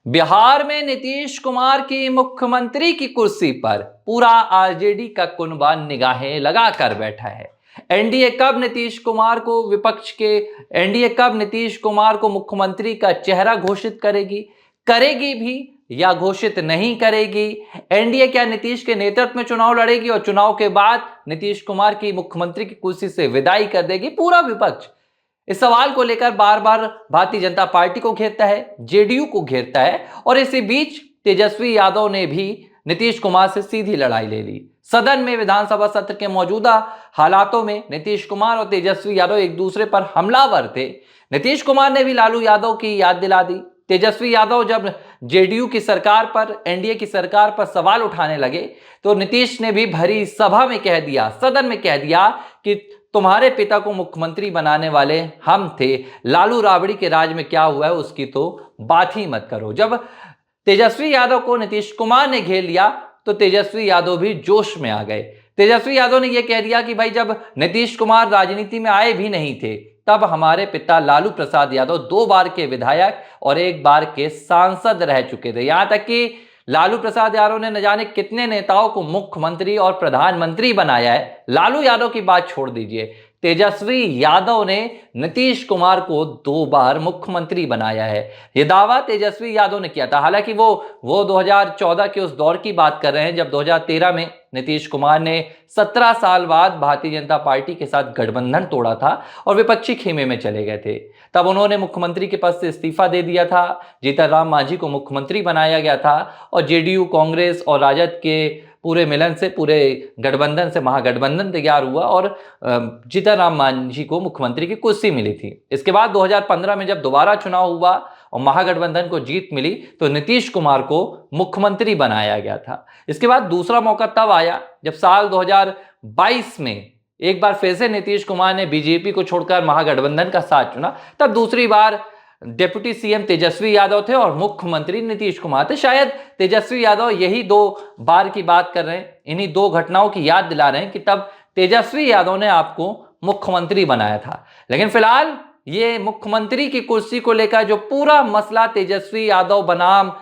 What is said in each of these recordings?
बिहार में नीतीश कुमार की मुख्यमंत्री की कुर्सी पर पूरा आरजेडी का कुनबा निगाहें लगाकर बैठा है। एनडीए कब नीतीश कुमार को विपक्ष के एनडीए कब नीतीश कुमार को मुख्यमंत्री का चेहरा घोषित करेगी, करेगी भी या घोषित नहीं करेगी? एनडीए क्या नीतीश के नेतृत्व में चुनाव लड़ेगी और चुनाव के बाद नीतीश कुमार की मुख्यमंत्री की कुर्सी से विदाई कर देगी? पूरा विपक्ष इस सवाल को लेकर बार बार भारतीय जनता पार्टी को घेरता है, जेडीयू को घेरता है और इसी बीच तेजस्वी यादव ने भी नीतीश कुमार से सीधी लड़ाई ले ली। सदन में विधानसभा सत्र के मौजूदा हालातों में नीतीश कुमार और तेजस्वी यादव एक दूसरे पर हमलावर थे। नीतीश कुमार ने भी लालू यादव की याद दिला दी। तेजस्वी यादव जब जेडीयू की सरकार पर, एनडीए की सरकार पर सवाल उठाने लगे तो नीतीश ने भी भरी सभा में कह दिया, सदन में कह दिया कि तुम्हारे पिता को मुख्यमंत्री बनाने वाले हम थे, लालू राबड़ी के राज में क्या हुआ है उसकी तो बात ही मत करो। जब तेजस्वी यादव को नीतीश कुमार ने घेर लिया तो तेजस्वी यादव भी जोश में आ गए। तेजस्वी यादव ने यह कह दिया कि भाई जब नीतीश कुमार राजनीति में आए भी नहीं थे तब हमारे पिता लालू प्रसाद यादव 2 बार के विधायक और 1 बार के सांसद रह चुके थे। यहां तक कि लालू प्रसाद यादव ने न जाने कितने नेताओं को मुख्यमंत्री और प्रधानमंत्री बनाया है। लालू यादव की बात छोड़ दीजिए, तेजस्वी यादव ने नीतीश कुमार को 2 बार मुख्यमंत्री बनाया है। यह दावा तेजस्वी यादव ने किया था। हालांकि वो 2014 के उस दौर की बात कर रहे हैं जब 2013 में नीतीश कुमार ने 17 साल बाद भारतीय जनता पार्टी के साथ गठबंधन तोड़ा था और विपक्षी खेमे में चले गए थे। तब उन्होंने मुख्यमंत्री के पद से इस्तीफा दे दिया था। जीतन राम मांझी को मुख्यमंत्री बनाया गया था और जेडीयू, कांग्रेस और राजद के पूरे मिलन से, पूरे गठबंधन से महागठबंधन तैयार हुआ और जीतन राम मांझी को मुख्यमंत्री की कुर्सी मिली थी। इसके बाद 2015 में जब दोबारा चुनाव हुआ और महागठबंधन को जीत मिली तो नीतीश कुमार को मुख्यमंत्री बनाया गया था। इसके बाद दूसरा मौका तब आया जब साल 2022 में एक बार फिर से नीतीश कुमार ने बीजेपी को छोड़कर महागठबंधन का साथ चुना। तब दूसरी बार डिप्टी सीएम तेजस्वी यादव थे और मुख्यमंत्री नीतीश कुमार थे। शायद तेजस्वी यादव यही 2 बार की बात कर रहे हैं, इन्हीं 2 घटनाओं की याद दिला रहे हैं कि तब तेजस्वी यादव ने आपको मुख्यमंत्री बनाया था। लेकिन फिलहाल ये मुख्यमंत्री की कुर्सी को लेकर जो पूरा मसला तेजस्वी यादव बनाम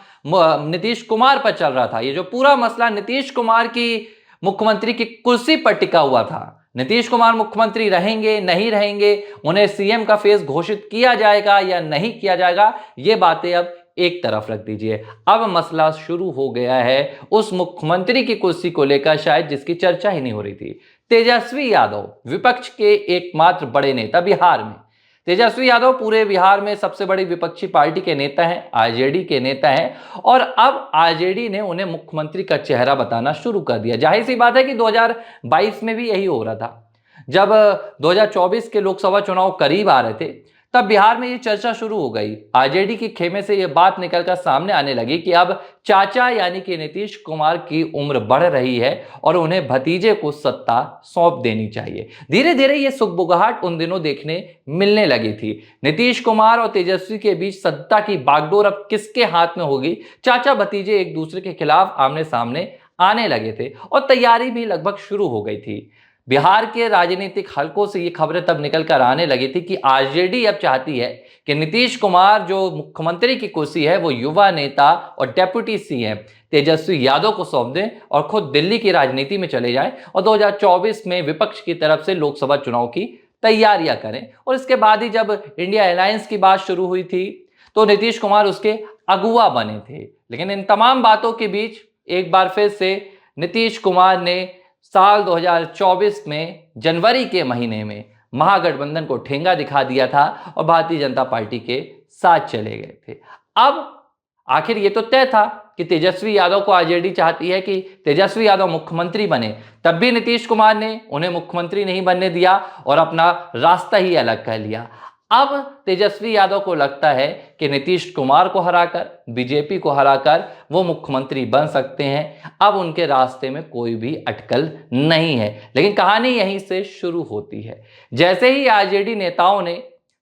नीतीश कुमार पर चल रहा था, ये जो पूरा मसला नीतीश कुमार की मुख्यमंत्री की कुर्सी पर टिका हुआ था, नीतीश कुमार मुख्यमंत्री रहेंगे नहीं रहेंगे, उन्हें सीएम का फेस घोषित किया जाएगा या नहीं किया जाएगा, ये बातें अब एक तरफ रख दीजिए। अब मसला शुरू हो गया है उस मुख्यमंत्री की कुर्सी को लेकर शायद जिसकी चर्चा ही नहीं हो रही थी। तेजस्वी यादव विपक्ष के एकमात्र बड़े नेता बिहार में। तेजस्वी यादव पूरे बिहार में सबसे बड़ी विपक्षी पार्टी के नेता हैं, आरजेडी के नेता हैं और अब आरजेडी ने उन्हें मुख्यमंत्री का चेहरा बताना शुरू कर दिया। जाहिर सी बात है कि 2022 में भी यही हो रहा था। जब 2024 के लोकसभा चुनाव करीब आ रहे थे तब बिहार में ये चर्चा शुरू हो गई। आरजेडी के खेमे से ये बात निकलकर सामने आने लगी कि अब चाचा यानी कि नीतीश कुमार की उम्र बढ़ रही है और उन्हें भतीजे को सत्ता सौंप देनी चाहिए। धीरे धीरे ये सुगबुगाहट उन दिनों देखने मिलने लगी थी। नीतीश कुमार और तेजस्वी के बीच सत्ता की बागडोर अब किसके हाथ में होगी? चाचा भतीजे एक दूसरे के खिलाफ आमने सामने आने लगे थे और तैयारी भी लगभग शुरू हो गई थी। बिहार के राजनीतिक हलकों से ये खबरें तब निकल कर आने लगी थी कि आरजेडी अब चाहती है कि नीतीश कुमार जो मुख्यमंत्री की कुर्सी है वो युवा नेता और डेप्यूटी सीएम तेजस्वी यादव को सौंप दें और खुद दिल्ली की राजनीति में चले जाएं और 2024 में विपक्ष की तरफ से लोकसभा चुनाव की तैयारियां करें। और इसके बाद ही जब इंडिया अलायंस की बात शुरू हुई थी तो नीतीश कुमार उसके अगुवा बने थे। लेकिन इन तमाम बातों के बीच एक बार फिर से नीतीश कुमार ने साल 2024 में जनवरी के महीने में महागठबंधन को ठेंगा दिखा दिया था और भारतीय जनता पार्टी के साथ चले गए थे। अब आखिर ये तो तय था कि तेजस्वी यादव को आरजेडी चाहती है कि तेजस्वी यादव मुख्यमंत्री बने, तब भी नीतीश कुमार ने उन्हें मुख्यमंत्री नहीं बनने दिया और अपना रास्ता ही अलग कर लिया। अब तेजस्वी यादव को लगता है कि नीतीश कुमार को हराकर, बीजेपी को हराकर वो मुख्यमंत्री बन सकते हैं। अब उनके रास्ते में कोई भी अटकल नहीं है। लेकिन कहानी यहीं से शुरू होती है। जैसे ही आरजेडी नेताओं ने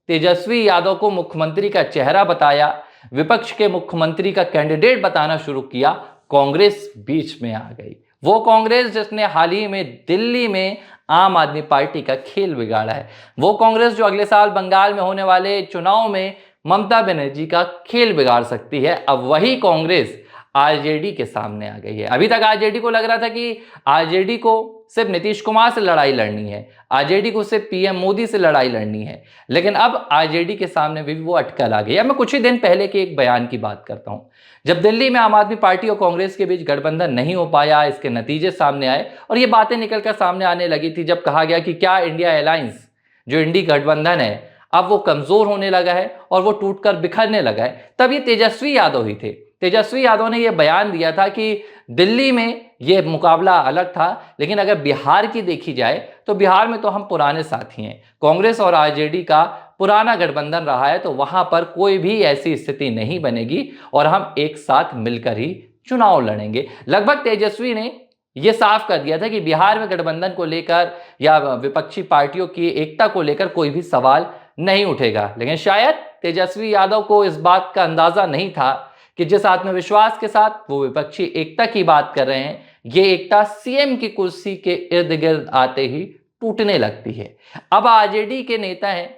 तेजस्वी यादव को मुख्यमंत्री का चेहरा बताया, विपक्ष के मुख्यमंत्री का कैंडिडेट बताना शुरू किया, कांग्रेस बीच में आ गई। वो कांग्रेस जिसने हाल ही में दिल्ली में आम आदमी पार्टी का खेल बिगाड़ा है। वो कांग्रेस जो अगले साल बंगाल में होने वाले चुनाव में ममता बनर्जी का खेल बिगाड़ सकती है। अब वही कांग्रेस आरजेडी के सामने आ गई है। अभी तक आरजेडी को लग रहा था कि आरजेडी को सिर्फ नीतीश कुमार से लड़ाई लड़नी है, आरजेडी को सिर्फ पीएम मोदी से लड़ाई लड़नी है, लेकिन अब आरजेडी के सामने भी वो अटकल आ गई है। मैं कुछ ही दिन पहले के एक बयान की बात करता हूं। जब दिल्ली में आम आदमी पार्टी और कांग्रेस के बीच गठबंधन नहीं हो पाया, इसके नतीजे सामने आए और ये बातें निकलकर सामने आने लगी थी जब कहा गया कि क्या इंडिया अलायंस, जो इंडी गठबंधन है, अब वो कमजोर होने लगा है और वो टूटकर बिखरने लगा है। तब ये तेजस्वी यादव ही थे। तेजस्वी यादव ने यह बयान दिया था कि दिल्ली में ये मुकाबला अलग था, लेकिन अगर बिहार की देखी जाए तो बिहार में तो हम पुराने साथी हैं, कांग्रेस और आरजेडी का पुराना गठबंधन रहा है, तो वहां पर कोई भी ऐसी स्थिति नहीं बनेगी और हम एक साथ मिलकर ही चुनाव लड़ेंगे। लगभग तेजस्वी ने यह साफ कर दिया था कि बिहार में गठबंधन को लेकर या विपक्षी पार्टियों की एकता को लेकर कोई भी सवाल नहीं उठेगा। लेकिन शायद तेजस्वी यादव को इस बात का अंदाजा नहीं था कि जिस आत्मविश्वास के साथ वो विपक्षी एकता की बात कर रहे हैं, ये एकता सीएम की कुर्सी के इर्द गिर्द आते ही टूटने लगती है। अब आरजेडी के नेता हैं,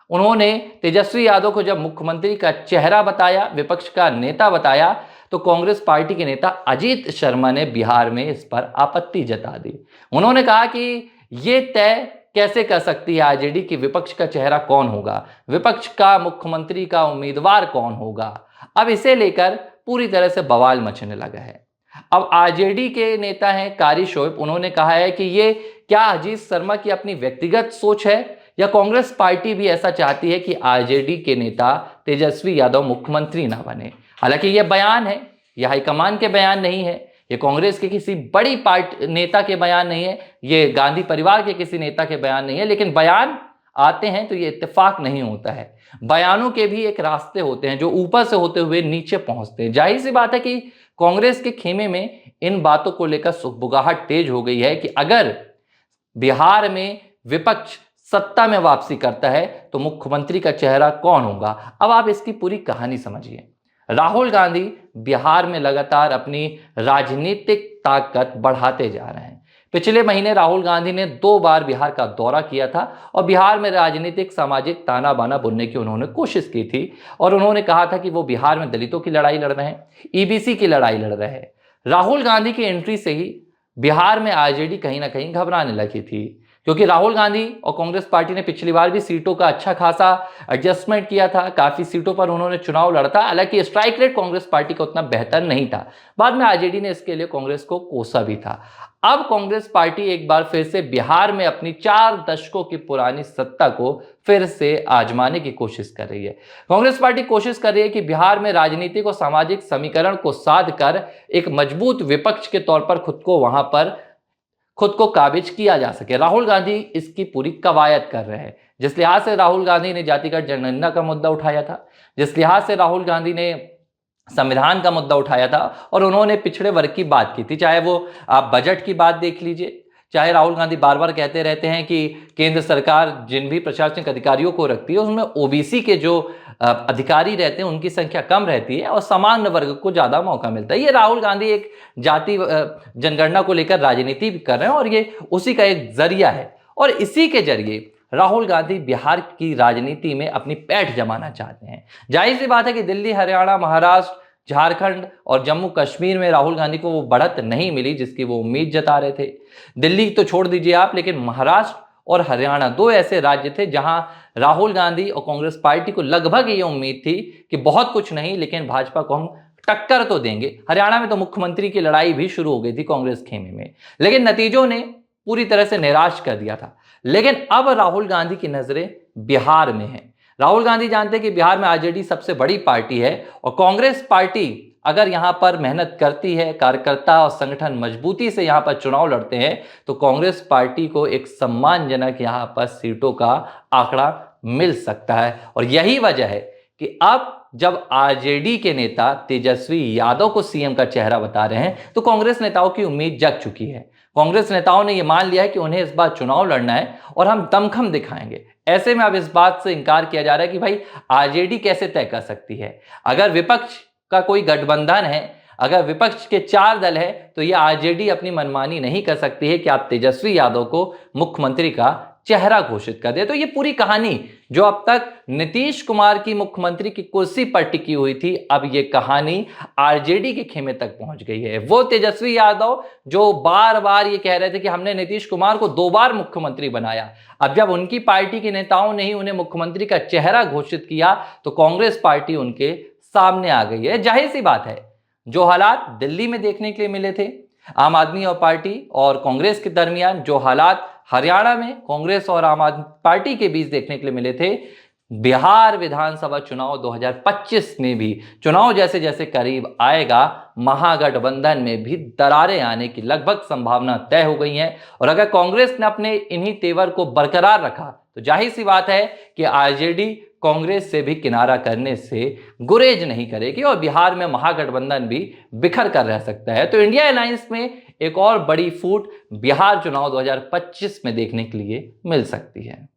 उन्होंने तेजस्वी यादव को जब मुख्यमंत्री का चेहरा बताया, विपक्ष का नेता बताया, तो कांग्रेस पार्टी के नेता अजीत शर्मा ने बिहार में इस पर आपत्ति जता दी। उन्होंने कहा कि ये तय कैसे कर सकती है आरजेडी कि विपक्ष का चेहरा कौन होगा, विपक्ष का मुख्यमंत्री का उम्मीदवार कौन होगा। अब इसे लेकर पूरी तरह से बवाल मचने लगा है। अब आरजेडी के नेता हैं कारी शोएब, उन्होंने कहा है कि ये क्या अजीत शर्मा की अपनी व्यक्तिगत सोच है या कांग्रेस पार्टी भी ऐसा चाहती है कि आरजेडी के नेता तेजस्वी यादव मुख्यमंत्री ना बने। हालांकि यह बयान है, यह हाईकमान के बयान नहीं है, ये कांग्रेस के किसी बड़ी पार्टी नेता के बयान नहीं है, ये गांधी परिवार के किसी नेता के बयान नहीं है, लेकिन बयान आते हैं तो ये इत्तेफाक नहीं होता है। बयानों के भी एक रास्ते होते हैं जो ऊपर से होते हुए नीचे पहुंचते हैं। जाहिर सी बात है कि कांग्रेस के खेमे में इन बातों को लेकर सुगबुगाहट तेज हो गई है कि अगर बिहार में विपक्ष सत्ता में वापसी करता है तो मुख्यमंत्री का चेहरा कौन होगा। अब आप इसकी पूरी कहानी समझिए। राहुल गांधी बिहार में लगातार अपनी राजनीतिक ताकत बढ़ाते जा रहे हैं। पिछले महीने राहुल गांधी ने 2 बार बिहार का दौरा किया था और बिहार में राजनीतिक सामाजिक ताना बाना बुनने की उन्होंने कोशिश की थी और उन्होंने कहा था कि वो बिहार में दलितों की लड़ाई लड़ रहे हैं, ईबीसी की लड़ाई लड़ रहे हैं। राहुल गांधी की एंट्री से ही बिहार में आरजेडी कहीं ना कहीं घबराने लगी थी, क्योंकि राहुल गांधी और कांग्रेस पार्टी ने पिछली बार भी सीटों का अच्छा खासा एडजस्टमेंट किया था, काफी सीटों पर उन्होंने चुनाव लड़ा था। हालांकि स्ट्राइक रेट कांग्रेस पार्टी का उतना बेहतर नहीं था, बाद में आरजेडी ने इसके लिए कांग्रेस को कोसा भी था। अब कांग्रेस पार्टी एक बार फिर से बिहार में अपनी 4 दशकों की पुरानी सत्ता को फिर से आजमाने की कोशिश कर रही है। कांग्रेस पार्टी कोशिश कर रही है कि बिहार में राजनीतिक और सामाजिक समीकरण को साध कर एक मजबूत विपक्ष के तौर पर खुद को काबिज किया जा सके। राहुल गांधी इसकी पूरी कवायद कर रहे हैं। जिस लिहाज से राहुल गांधी ने जातिगत जनगणना का मुद्दा उठाया था, जिस लिहाज से राहुल गांधी ने संविधान का मुद्दा उठाया था और उन्होंने पिछड़े वर्ग की बात की थी, चाहे वो आप बजट की बात देख लीजिए, चाहे राहुल गांधी बार बार कहते रहते हैं कि केंद्र सरकार जिन भी प्रशासनिक अधिकारियों को रखती है उसमें ओबीसी के जो अधिकारी रहते हैं उनकी संख्या कम रहती है और सामान्य वर्ग को ज्यादा मौका मिलता है। ये राहुल गांधी एक जाति जनगणना को लेकर राजनीति भी कर रहे हैं और ये उसी का एक जरिया है और इसी के जरिए राहुल गांधी बिहार की राजनीति में अपनी पैठ जमाना चाहते हैं। जाहिर सी बात है कि दिल्ली, हरियाणा, महाराष्ट्र, झारखंड और जम्मू कश्मीर में राहुल गांधी को वो बढ़त नहीं मिली जिसकी वो उम्मीद जता रहे थे। दिल्ली तो छोड़ दीजिए आप, लेकिन महाराष्ट्र और हरियाणा 2 ऐसे राज्य थे जहां राहुल गांधी और कांग्रेस पार्टी को लगभग ये उम्मीद थी कि बहुत कुछ नहीं लेकिन भाजपा को हम टक्कर तो देंगे। हरियाणा में तो मुख्यमंत्री की लड़ाई भी शुरू हो गई थी कांग्रेस खेमे में, लेकिन नतीजों ने पूरी तरह से निराश कर दिया था। लेकिन अब राहुल गांधी की नजरें बिहार में हैं। राहुल गांधी जानते हैं कि बिहार में आरजेडी सबसे बड़ी पार्टी है और कांग्रेस पार्टी अगर यहां पर मेहनत करती है, कार्यकर्ता और संगठन मजबूती से यहां पर चुनाव लड़ते हैं तो कांग्रेस पार्टी को एक सम्मानजनक यहां पर सीटों का आंकड़ा मिल सकता है। और यही वजह है कि अब जब आरजेडी के नेता तेजस्वी यादव को सीएम का चेहरा बता रहे हैं तो कांग्रेस नेताओं की उम्मीद जग चुकी है। कांग्रेस नेताओं ने यह मान लिया है कि उन्हें इस बार चुनाव लड़ना है और हम दमखम दिखाएंगे। ऐसे में अब इस बात से इनकार किया जा रहा है कि भाई आरजेडी कैसे तय कर सकती है। अगर विपक्ष का कोई गठबंधन है, अगर विपक्ष के 4 दल है तो यह आरजेडी अपनी मनमानी नहीं कर सकती है कि आप तेजस्वी यादव को मुख्यमंत्री का चेहरा घोषित कर दिया। तो ये पूरी कहानी जो अब तक नीतीश कुमार की मुख्यमंत्री की कुर्सी पर टिकी हुई थी, अब ये कहानी आरजेडी के खेमे तक पहुंच गई है। वो तेजस्वी यादव जो बार बार ये कह रहे थे कि हमने नीतीश कुमार को 2 बार मुख्यमंत्री बनाया, अब जब उनकी पार्टी के नेताओं ने ही उन्हें मुख्यमंत्री का चेहरा घोषित किया तो कांग्रेस पार्टी उनके सामने आ गई है। जाहिर सी बात है, जो हालात दिल्ली में देखने के लिए मिले थे आम आदमी और पार्टी और कांग्रेस के दरमियान, जो हालात हरियाणा में कांग्रेस और आम आदमी पार्टी के बीच देखने के लिए मिले थे, बिहार विधानसभा चुनाव 2025 में भी चुनाव जैसे जैसे करीब आएगा, महागठबंधन में भी दरारें आने की लगभग संभावना तय हो गई है। और अगर कांग्रेस ने अपने इन्हीं तेवर को बरकरार रखा तो जाहिर सी बात है कि आरजेडी कांग्रेस से भी किनारा करने से गुरेज नहीं करेगी और बिहार में महागठबंधन भी बिखर कर रह सकता है। तो इंडिया अलायंस में एक और बड़ी फूट बिहार चुनाव 2025 में देखने के लिए मिल सकती है।